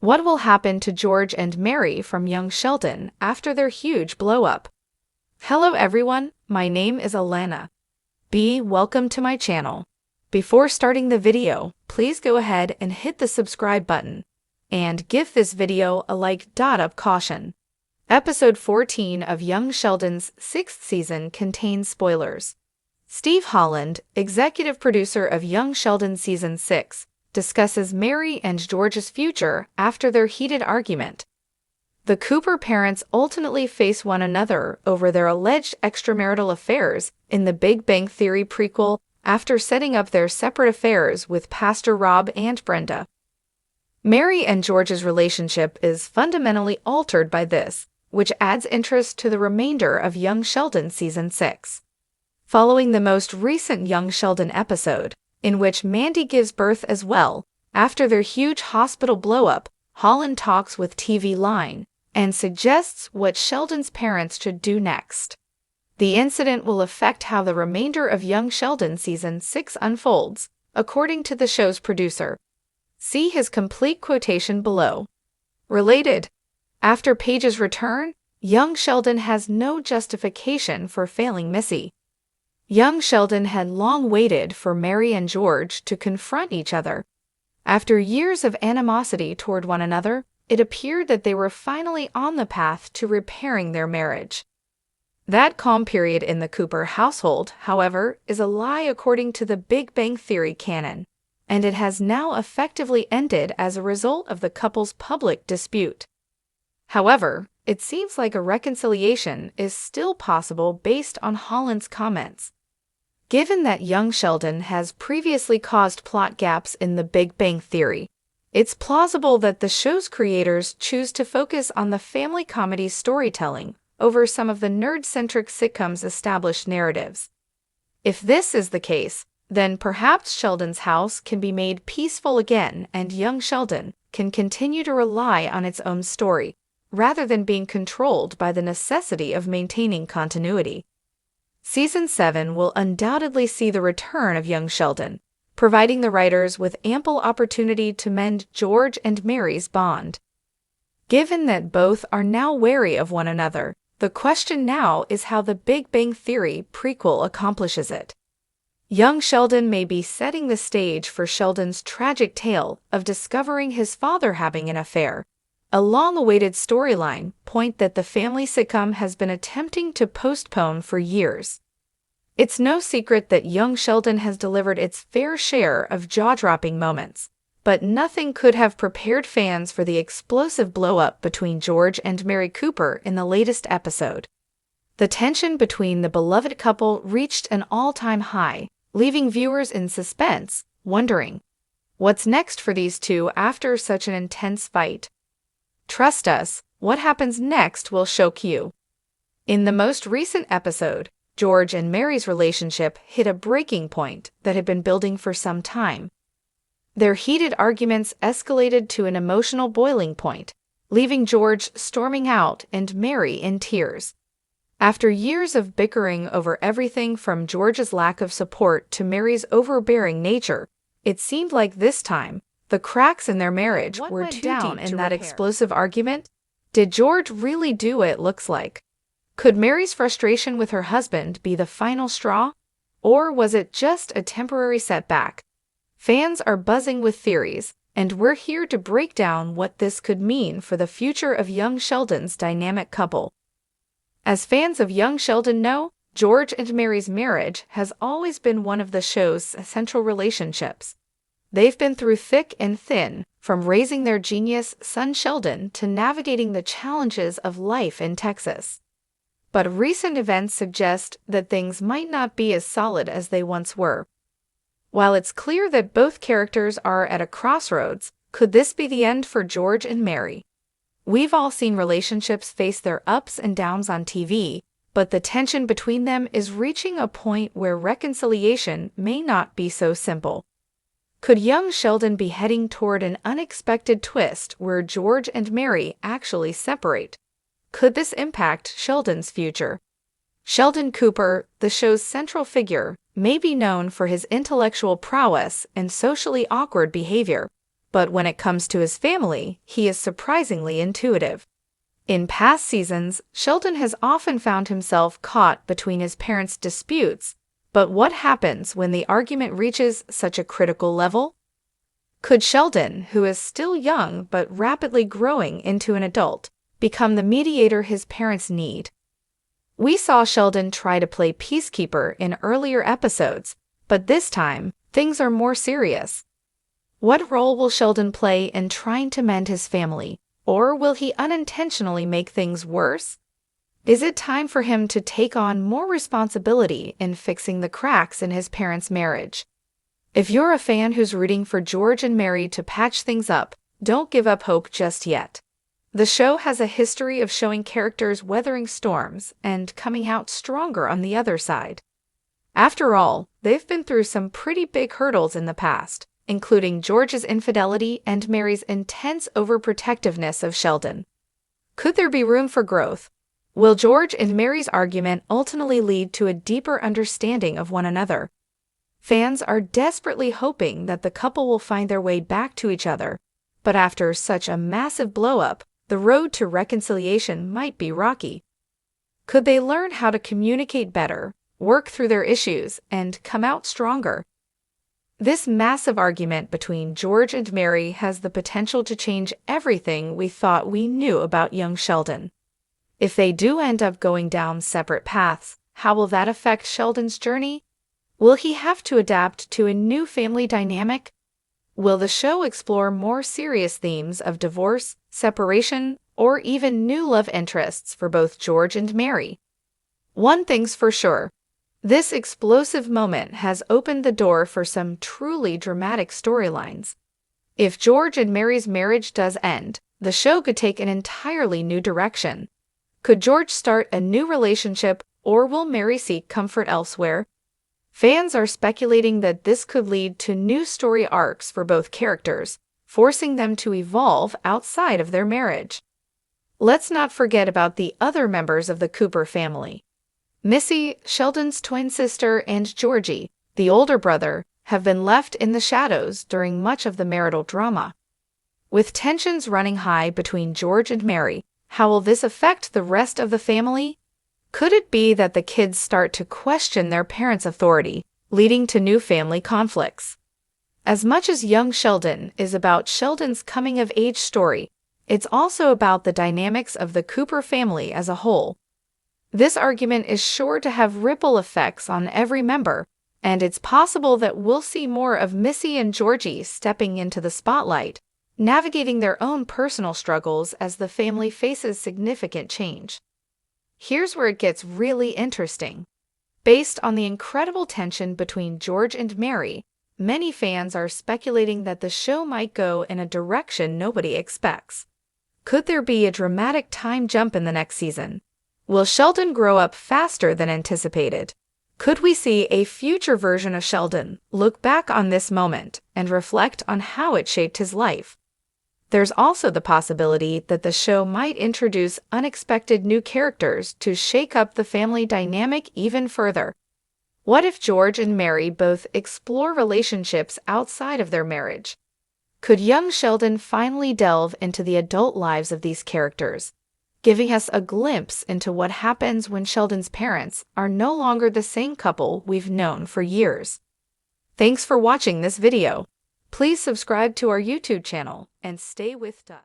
What will happen to George and Mary from young Sheldon after their huge blow-up? Hello everyone, my name is Alana. Welcome to my channel. Before starting the video, please go ahead and hit the subscribe button. And give this video a like. Of caution. Episode 14 of Young Sheldon's 6th season contains spoilers. Steve Holland, executive producer of Young Sheldon Season 6, discusses Mary and George's future after their heated argument. The Cooper parents ultimately face one another over their alleged extramarital affairs in the Big Bang Theory prequel after setting up their separate affairs with Pastor Rob and Brenda. Mary and George's relationship is fundamentally altered by this, which adds interest to the remainder of Young Sheldon Season 6. Following the most recent Young Sheldon episode, in which Mandy gives birth as well, after their huge hospital blow-up, Holland talks with TV Line and suggests what Sheldon's parents should do next. The incident will affect how the remainder of Young Sheldon Season 6 unfolds, according to the show's producer. See his complete quotation below. Related. After Paige's return, young Sheldon has no justification for failing Missy. Young Sheldon had long waited for Mary and George to confront each other. After years of animosity toward one another, it appeared that they were finally on the path to repairing their marriage. That calm period in the Cooper household, however, is a lie according to the Big Bang Theory canon, and it has now effectively ended as a result of the couple's public dispute. However, it seems like a reconciliation is still possible based on Holland's comments. Given that young Sheldon has previously caused plot gaps in the Big Bang Theory, it's plausible that the show's creators choose to focus on the family comedy storytelling over some of the nerd-centric sitcom's established narratives. If this is the case, then perhaps Sheldon's house can be made peaceful again and young Sheldon can continue to rely on its own story, rather than being controlled by the necessity of maintaining continuity. Season 7 will undoubtedly see the return of young Sheldon, providing the writers with ample opportunity to mend George and Mary's bond. Given that both are now wary of one another, the question now is how the Big Bang Theory prequel accomplishes it. Young Sheldon may be setting the stage for Sheldon's tragic tale of discovering his father having an affair, a long-awaited storyline point that the family sitcom has been attempting to postpone for years. It's no secret that young Sheldon has delivered its fair share of jaw-dropping moments, but nothing could have prepared fans for the explosive blow-up between George and Mary Cooper in the latest episode. The tension between the beloved couple reached an all-time high, leaving viewers in suspense, wondering, what's next for these two after such an intense fight? Trust us, what happens next will shock you. In the most recent episode, George and Mary's relationship hit a breaking point that had been building for some time. Their heated arguments escalated to an emotional boiling point, leaving George storming out and Mary in tears. After years of bickering over everything from George's lack of support to Mary's overbearing nature, it seemed like this time, the cracks in their marriage were too deep in that explosive argument. Did George really do it looks like? Could Mary's frustration with her husband be the final straw? Or was it just a temporary setback? Fans are buzzing with theories, and we're here to break down what this could mean for the future of young Sheldon's dynamic couple. As fans of young Sheldon know, George and Mary's marriage has always been one of the show's central relationships. They've been through thick and thin, from raising their genius son Sheldon to navigating the challenges of life in Texas. But recent events suggest that things might not be as solid as they once were. While it's clear that both characters are at a crossroads, could this be the end for George and Mary? We've all seen relationships face their ups and downs on TV, but the tension between them is reaching a point where reconciliation may not be so simple. Could young Sheldon be heading toward an unexpected twist where George and Mary actually separate? Could this impact Sheldon's future? Sheldon Cooper, the show's central figure, may be known for his intellectual prowess and socially awkward behavior, but when it comes to his family, he is surprisingly intuitive. In past seasons, Sheldon has often found himself caught between his parents' disputes, but what happens when the argument reaches such a critical level? Could Sheldon, who is still young but rapidly growing into an adult, become the mediator his parents need? We saw Sheldon try to play peacekeeper in earlier episodes, but this time, things are more serious. What role will Sheldon play in trying to mend his family, or will he unintentionally make things worse? Is it time for him to take on more responsibility in fixing the cracks in his parents' marriage? If you're a fan who's rooting for George and Mary to patch things up, don't give up hope just yet. The show has a history of showing characters weathering storms and coming out stronger on the other side. After all, they've been through some pretty big hurdles in the past, including George's infidelity and Mary's intense overprotectiveness of Sheldon. Could there be room for growth? Will George and Mary's argument ultimately lead to a deeper understanding of one another? Fans are desperately hoping that the couple will find their way back to each other, but after such a massive blow-up, the road to reconciliation might be rocky. Could they learn how to communicate better, work through their issues, and come out stronger? This massive argument between George and Mary has the potential to change everything we thought we knew about young Sheldon. If they do end up going down separate paths, how will that affect Sheldon's journey? Will he have to adapt to a new family dynamic? Will the show explore more serious themes of divorce, separation, or even new love interests for both George and Mary? One thing's for sure. This explosive moment has opened the door for some truly dramatic storylines. If George and Mary's marriage does end, the show could take an entirely new direction. Could George start a new relationship, or will Mary seek comfort elsewhere? Fans are speculating that this could lead to new story arcs for both characters, forcing them to evolve outside of their marriage. Let's not forget about the other members of the Cooper family. Missy, Sheldon's twin sister, and Georgie, the older brother, have been left in the shadows during much of the marital drama. With tensions running high between George and Mary, how will this affect the rest of the family? Could it be that the kids start to question their parents' authority, leading to new family conflicts? As much as young Sheldon is about Sheldon's coming-of-age story, it's also about the dynamics of the Cooper family as a whole. This argument is sure to have ripple effects on every member, and it's possible that we'll see more of Missy and Georgie stepping into the spotlight, navigating their own personal struggles as the family faces significant change. Here's where it gets really interesting. Based on the incredible tension between George and Mary, many fans are speculating that the show might go in a direction nobody expects. Could there be a dramatic time jump in the next season? Will Sheldon grow up faster than anticipated? Could we see a future version of Sheldon look back on this moment and reflect on how it shaped his life? There's also the possibility that the show might introduce unexpected new characters to shake up the family dynamic even further. What if George and Mary both explore relationships outside of their marriage? Could young Sheldon finally delve into the adult lives of these characters, giving us a glimpse into what happens when Sheldon's parents are no longer the same couple we've known for years? Thanks for watching this video. Please subscribe to our YouTube channel and stay with us.